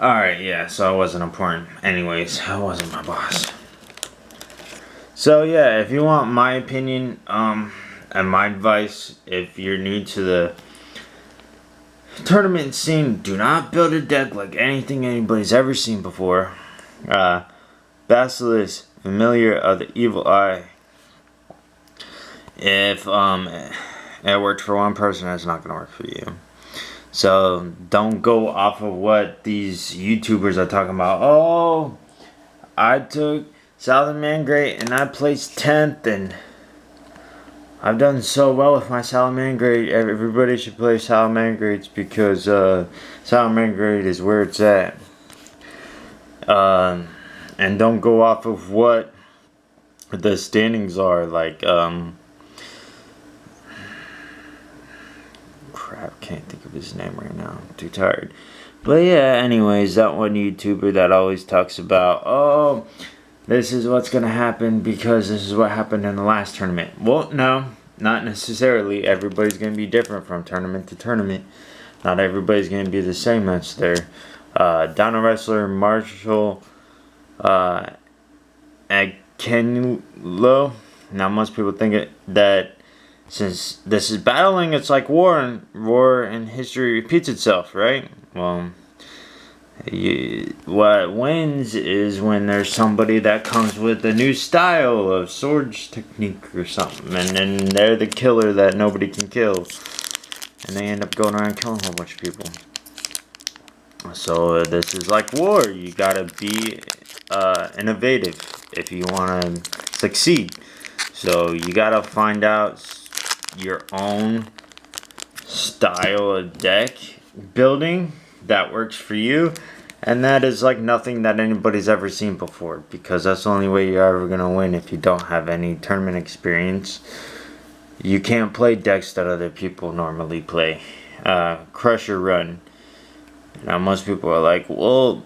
Alright, yeah, so I wasn't important. Anyways, I wasn't my boss. So yeah, if you want my opinion, and my advice, if you're new to the tournament scene, do not build a deck like anything anybody's ever seen before. Basilisk, Familiar of the Evil Eye. If it worked for one person, it's not gonna work for you. So don't go off of what these YouTubers are talking about. Oh, I took Salamangreat and I placed 10th and I've done so well with my Salamangreat. Everybody should play Salamangreats because Salamangreat is where it's at. And don't go off of what the standings are. Like, crap, can't think of his name right now. I'm too tired. But yeah, anyways, that one YouTuber that always talks about, oh, this is what's going to happen because this is what happened in the last tournament. Well, no, not necessarily. Everybody's going to be different from tournament to tournament. Not everybody's going to be the same. That's there. Dino Wrestler, Marshall, Akenlo. Now, most people think that since this is battling, it's like war, and history repeats itself, right? Well, what wins is when there's somebody that comes with a new style of swords technique or something, and then they're the killer that nobody can kill, and they end up going around killing a whole bunch of people. So this is like war. You gotta be innovative if you want to succeed. So you gotta find out your own style of deck building that works for you, and that is like nothing that anybody's ever seen before, because that's the only way you're ever gonna win if you don't have any tournament experience. You can't play decks that other people normally play. Crush or run. Now most people are like, well,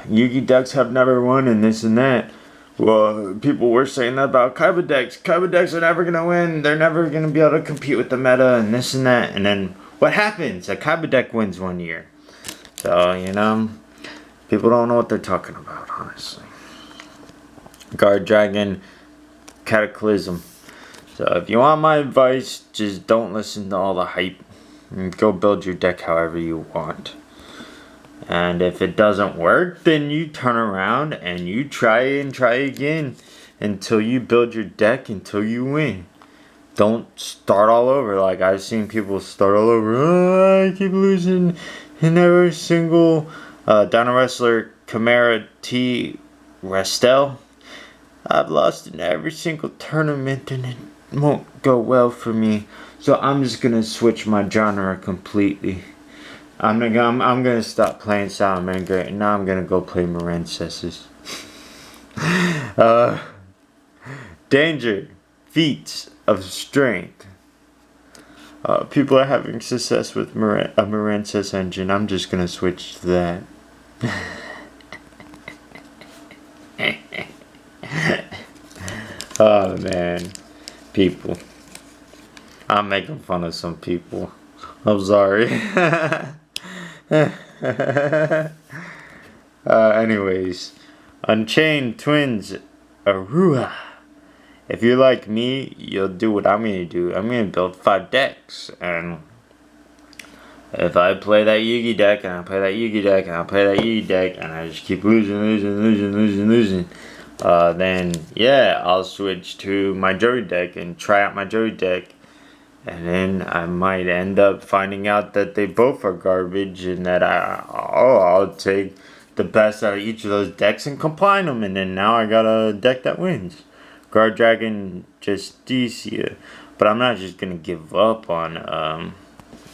Yugi decks have never won and this and that. Well, people were saying that about Kaiba decks. Kaiba decks are never going to win. They're never going to be able to compete with the meta and this and that. And then what happens? A Kaiba deck wins one year. So, you know, people don't know what they're talking about, honestly. Guard Dragon, Cataclysm. So if you want my advice, just don't listen to all the hype. And go build your deck however you want. And if it doesn't work, then you turn around and you try and try again until you build your deck until you win. Don't start all over. Like I've seen people start all over. Oh, I keep losing in every single Dino Wrestler Chimera T Restel. I've lost in every single tournament and it won't go well for me. So I'm just gonna switch my genre completely. I'm gonna stop playing Salamander and now I'm gonna go play Morancesses. Danger, feats of strength. People are having success with a Morancess engine. I'm just gonna switch to that. Oh man, people. I'm making fun of some people. I'm sorry. Anyways, Unchained Twins, Arua. If you're like me, you'll do what I'm gonna do. I'm gonna build 5 decks, and if I play that Yugi deck, and I play that Yugi deck, and I play that Yugi deck, and I just keep losing, then yeah, I'll switch to my Joey deck and try out my Joey deck. And then I might end up finding out that they both are garbage, and that I'll take the best out of each of those decks and combine them, and then now I got a deck that wins. Guard Dragon Justicia. But I'm not just gonna give up on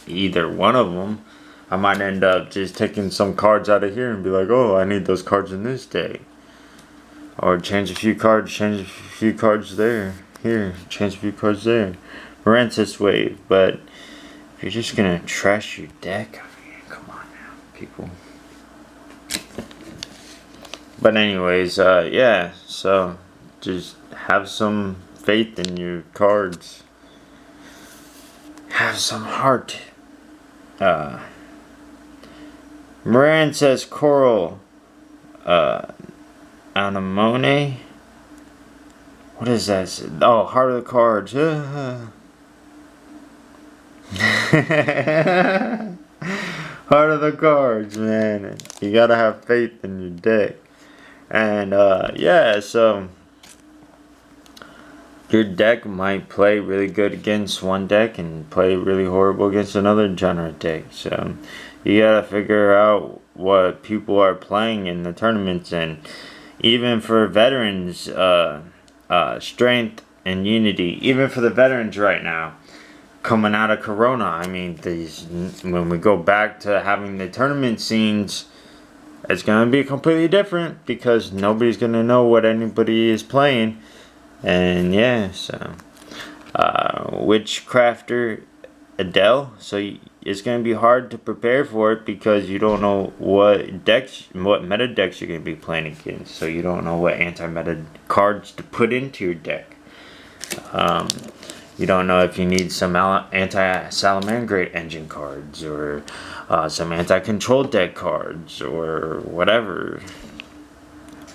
either one of them. I might end up just taking some cards out of here and be like, oh, I need those cards in this deck. Or change a few cards there. Here, change a few cards there. Morancess Wave, but if you're just gonna trash your deck, I mean, come on now, people. But anyways, yeah, so just have some faith in your cards. Have some heart. Moran says Coral Anemone. What is that? Oh, Heart of the Cards. Heart of the Cards, man. You gotta have faith in your deck. And yeah, so your deck might play really good against one deck and play really horrible against another genre deck. So you gotta figure out what people are playing in the tournaments, and even for veterans, strength and unity. Even for the veterans right now, coming out of Corona, I mean, when we go back to having the tournament scenes, it's gonna be completely different because nobody's gonna know what anybody is playing. And yeah, so Witchcrafter Adele. So it's gonna be hard to prepare for it because you don't know what meta decks you're gonna be playing against. So you don't know what anti-meta cards to put into your deck. You don't know if you need some anti-Salamangreat engine cards or some anti-control deck cards or whatever.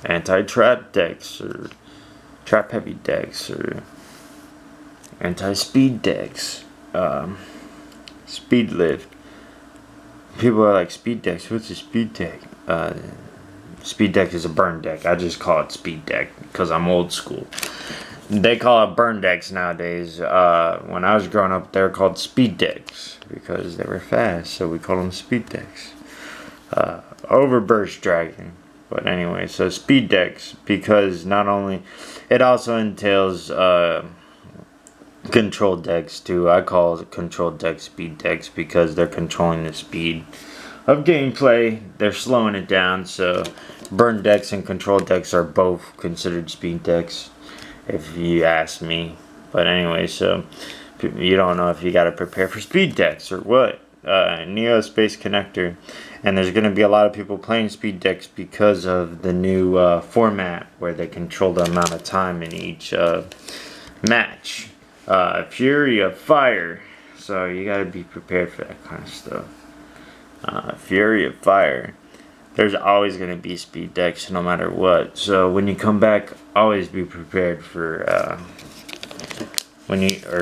Anti-trap decks or trap heavy decks or anti-speed decks. Speed lift. People are like, speed decks, what's a speed deck? Speed deck is a burn deck. I just call it speed deck because I'm old school. They call it burn decks nowadays. When I was growing up, they were called speed decks because they were fast, so we call them speed decks. Overburst Dragon. But anyway, so speed decks, because not only, it also entails control decks too. I call it control decks speed decks because they're controlling the speed of gameplay. They're slowing it down, so burn decks and control decks are both considered speed decks, if you ask me. But anyway, so you don't know if you got to prepare for speed decks or what. Neo Space Connector, and there's going to be a lot of people playing speed decks because of the new format where they control the amount of time in each match. Fury of Fire, so you got to be prepared for that kind of stuff. Fury of Fire, there's always going to be speed decks no matter what, so when you come back, always be prepared for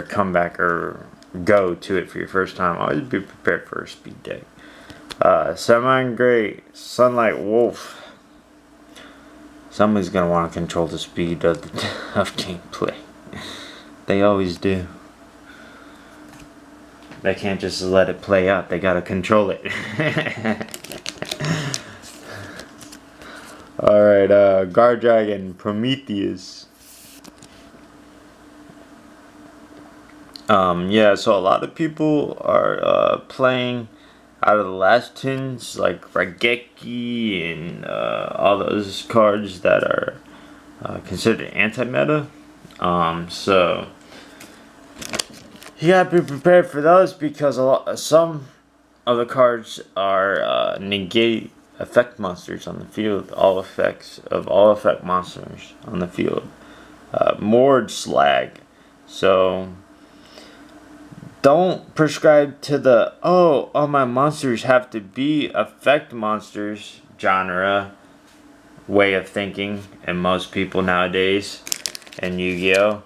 come back or go to it for your first time, always be prepared for a speed deck. Semi-Great Sunlight Wolf. Somebody's going to want to control the speed of gameplay. They always do. They can't just let it play out. They gotta control it. Alright, Guard Dragon Prometheus. Yeah, so a lot of people are playing out of the last tins, like Rageki and all those cards that are considered anti-meta. So you gotta be prepared for those because some of the cards are negate effect monsters on the field. All effects of all effect monsters on the field. Mord Slag. So don't prescribe to the all my monsters have to be effect monsters genre way of thinking, and most people nowadays in Yu-Gi-Oh.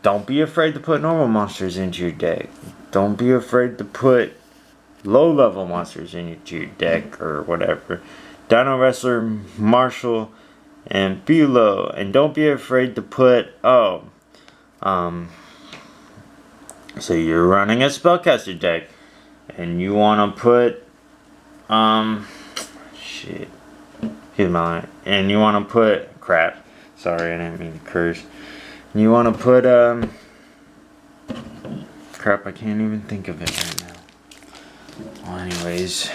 Don't be afraid to put normal monsters into your deck. Don't be afraid to put low-level monsters into your deck or whatever. Dino Wrestler, Marshall, and Philo. And don't be afraid to put, so you're running a Spellcaster deck, and you want to put, shit. Here's my line. And you want to put, crap. Sorry, I didn't mean to curse. You want to put, crap, I can't even think of it right now. Well, anyways.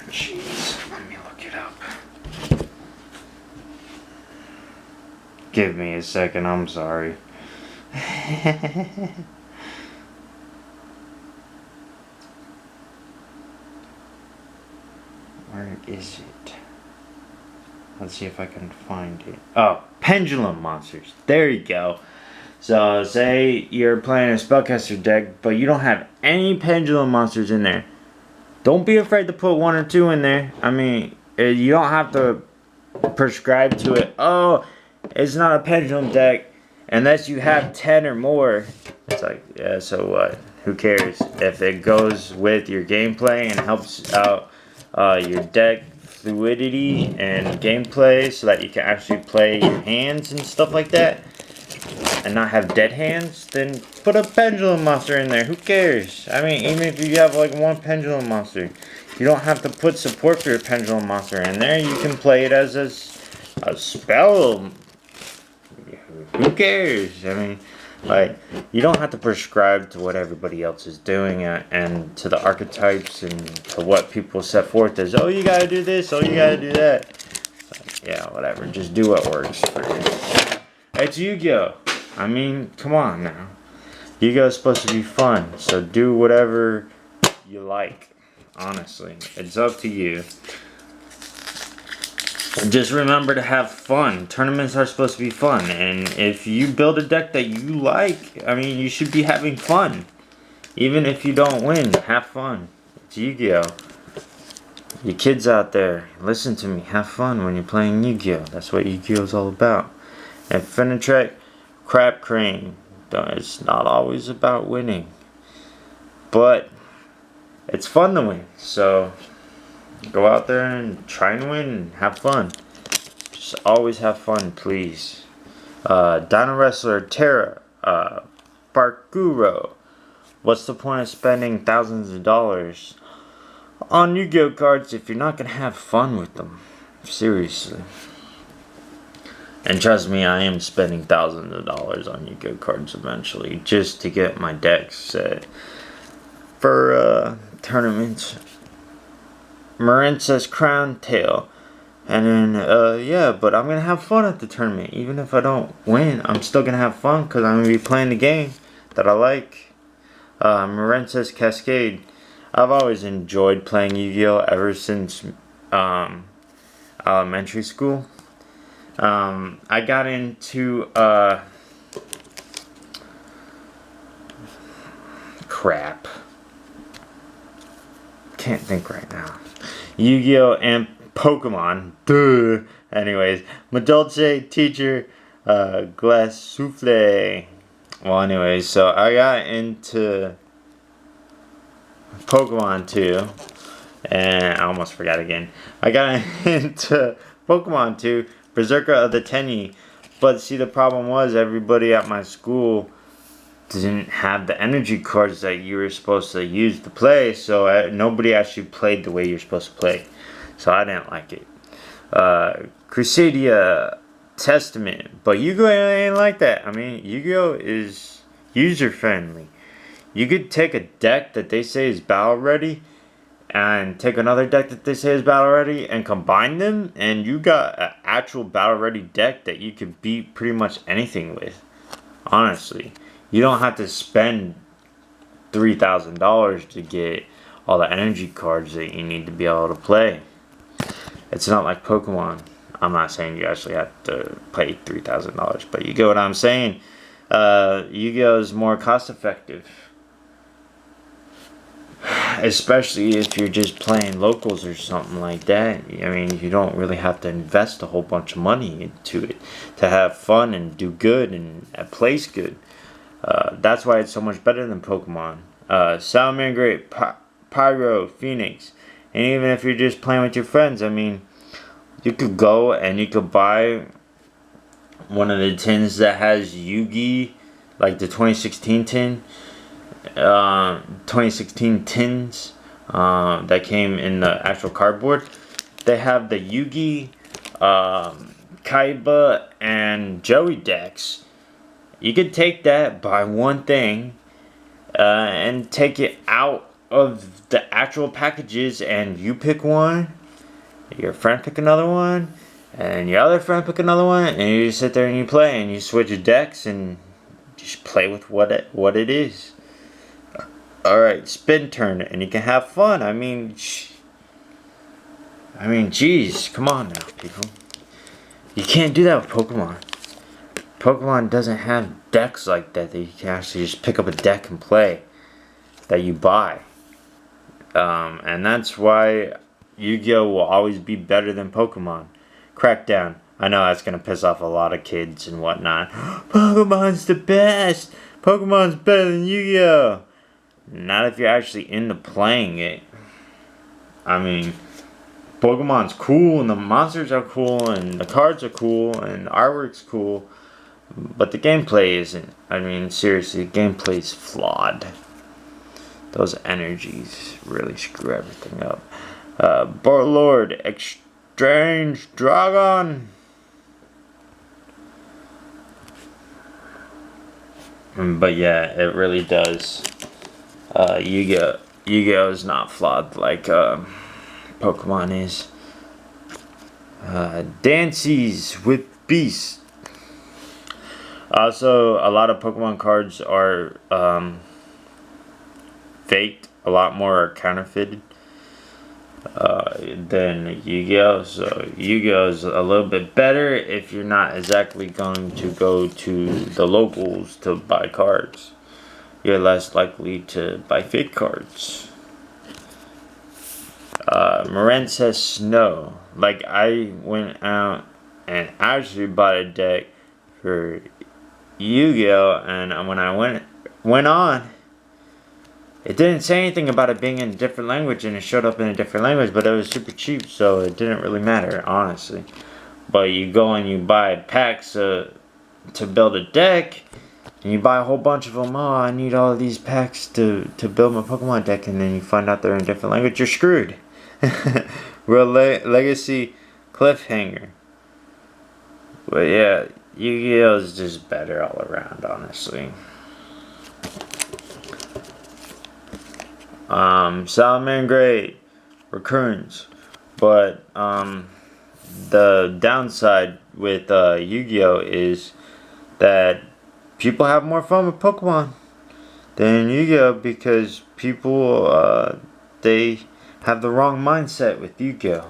Jeez, let me look it up. Give me a second, I'm sorry. Where is it? Let's see if I can find it. Oh, Pendulum Monsters. There you go. So say you're playing a spellcaster deck, but you don't have any pendulum monsters in there. Don't be afraid to put 1 or 2 in there. I mean, you don't have to prescribe to it. Oh, it's not a pendulum deck unless you have 10 or more. It's like, yeah, so what? Who cares? If it goes with your gameplay and helps out your deck fluidity and gameplay so that you can actually play your hands and stuff like that and not have dead hands, then put a pendulum monster in there. Who cares? I mean, even if you have like 1 pendulum monster, you don't have to put support for your pendulum monster in there. You can play it as a spell. Who cares? I mean, like, you don't have to prescribe to what everybody else is doing and to the archetypes and to what people set forth as, oh, you gotta do this, oh, you gotta do that. Like, yeah, whatever. Just do what works for you. It's Yu-Gi-Oh! I mean, come on now. Yu-Gi-Oh! Is supposed to be fun, so do whatever you like. Honestly, it's up to you. Just remember to have fun. Tournaments are supposed to be fun, and if you build a deck that you like, I mean, you should be having fun. Even if you don't win, have fun. It's Yu-Gi-Oh! You kids out there, listen to me. Have fun when you're playing Yu-Gi-Oh! That's what Yu-Gi-Oh! is all about. And Fenitrek, Crap Crane. It's not always about winning, but it's fun to win. So go out there and try and win and have fun. Just always have fun, please. Dino Wrestler Terra, Barkuro. What's the point of spending thousands of dollars on Yu-Gi-Oh cards if you're not gonna have fun with them? Seriously. And trust me, I am spending thousands of dollars on Yu-Gi-Oh cards eventually just to get my decks set for tournaments. Marin says Crown Tail. And then, yeah, but I'm going to have fun at the tournament. Even if I don't win, I'm still going to have fun because I'm going to be playing the game that I like. Marin says Cascade. I've always enjoyed playing Yu-Gi-Oh! Ever since elementary school. I got into crap. Can't think right now. Yu-Gi-Oh! And Pokemon. Duh. Anyways, Madolce Teacher Glass Souffle. Well, anyways, so I got into Pokemon 2. And I almost forgot again. I got into Pokemon 2. Berserker of the Tenyi. But see, the problem was everybody at my school didn't have the energy cards that you were supposed to use to play, so nobody actually played the way you're supposed to play. So I didn't like it. Crusadia Testament. But Yu-Gi-Oh! Ain't like that. I mean, Yu-Gi-Oh! Is user-friendly. You could take a deck that they say is battle ready and take another deck that they say is battle ready and combine them, and you got an actual battle ready deck that you could beat pretty much anything with. Honestly, you don't have to spend $3,000 to get all the energy cards that you need to be able to play. It's not like Pokemon. I'm not saying you actually have to pay $3,000, but you get what I'm saying. Yu-Gi-Oh! Is more cost effective. Especially if you're just playing locals or something like that. I mean, you don't really have to invest a whole bunch of money into it to have fun and do good and place good. That's why it's so much better than Pokemon. Salamander Great, Pyro, Phoenix. And even if you're just playing with your friends, I mean, you could go and you could buy one of the tins that has Yugi, like the 2016 tin. 2016 tins that came in the actual cardboard. They have the Yugi, Kaiba, and Joey decks. You could take that, buy one thing, and take it out of the actual packages, and you pick one, your friend pick another one, and your other friend pick another one, and you just sit there and you play, and you switch your decks, and just play with what it is. Alright, spin turn, and you can have fun. I mean, geez, come on now, people. You can't do that with Pokemon. Pokemon doesn't have decks like that you can actually just pick up a deck and play that you buy. And that's why Yu-Gi-Oh will always be better than Pokemon. Crackdown. I know that's gonna piss off a lot of kids and whatnot. Pokemon's the best! Pokemon's better than Yu-Gi-Oh! Not if you're actually into playing it. I mean, Pokemon's cool and the monsters are cool and the cards are cool and the artwork's cool. But the gameplay isn't. I mean, seriously, the gameplay's flawed. Those energies really screw everything up. Lord, Exchange Dragon. But yeah, it really does. Yu-Gi-Oh is not flawed like Pokemon is. Dances with Beasts. Also, a lot of Pokemon cards are faked. A lot more are counterfeited than Yu-Gi-Oh. So Yu-Gi-Oh is a little bit better if you're not exactly going to go to the locals to buy cards. You're less likely to buy fake cards. Moren says no. Like, I went out and actually bought a deck for Yu-Gi-Oh, and when I went on, it didn't say anything about it being in a different language, and it showed up in a different language, but it was super cheap, so it didn't really matter, honestly. But you go and you buy packs to build a deck, and you buy a whole bunch of them. Oh, I need all of these packs to build my Pokemon deck, and then you find out they're in a different language. You're screwed. Real legacy cliffhanger. But yeah, Yu-Gi-Oh is just better all around, honestly. Salamangreat recurrence, but the downside with Yu-Gi-Oh is that people have more fun with Pokemon than Yu-Gi-Oh because people they have the wrong mindset with Yugioh.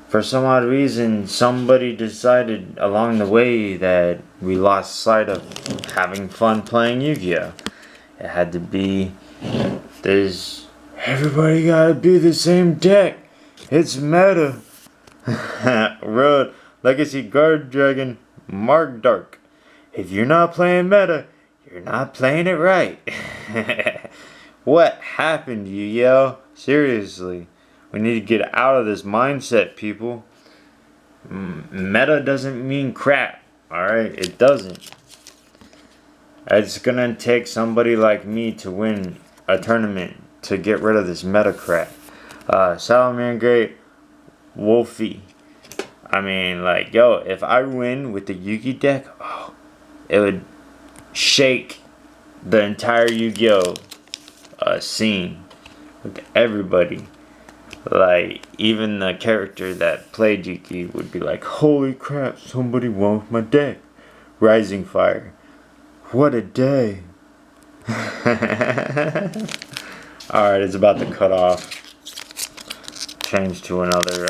For some odd reason, somebody decided along the way that we lost sight of having fun playing Yu-Gi-Oh. It had to be this, everybody gotta be the same deck. It's meta. Road Legacy Guard Dragon Mark Dark. If you're not playing meta, you're not playing it right. What happened, Yu-Gi-Oh? Seriously, we need to get out of this mindset, people. Meta doesn't mean crap, alright? It doesn't. It's gonna take somebody like me to win a tournament to get rid of this meta crap. Salamangreat Wolfie. I mean, like, yo, if I win with the Yugi deck, oh, it would shake the entire Yu-Gi-Oh scene. Like, everybody. Like, even the character that played Yugi would be like, holy crap, somebody won with my deck. Rising Fire. What a day. Alright, it's about to cut off. Change to another